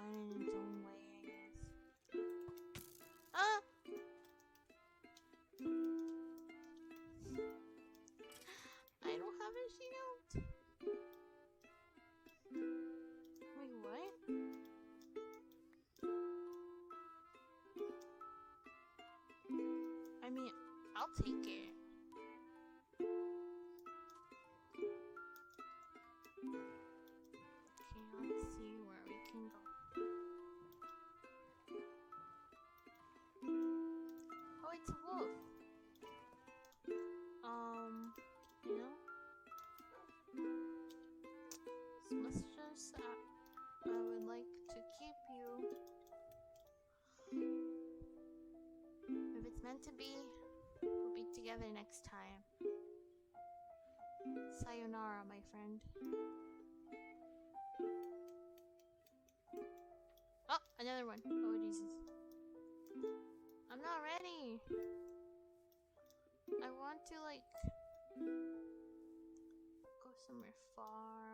fun in its own way, I guess. Ah! I don't have a shield. Wait, what? I mean, I'll take it. Okay, let's see where we can go. Oh, it's a wolf. You know? As much as I would like to keep you. If it's meant to be, we'll be together next time. Sayonara, my friend. Oh, another one. Oh, Jesus. I'm not ready. I want to, like, go somewhere far.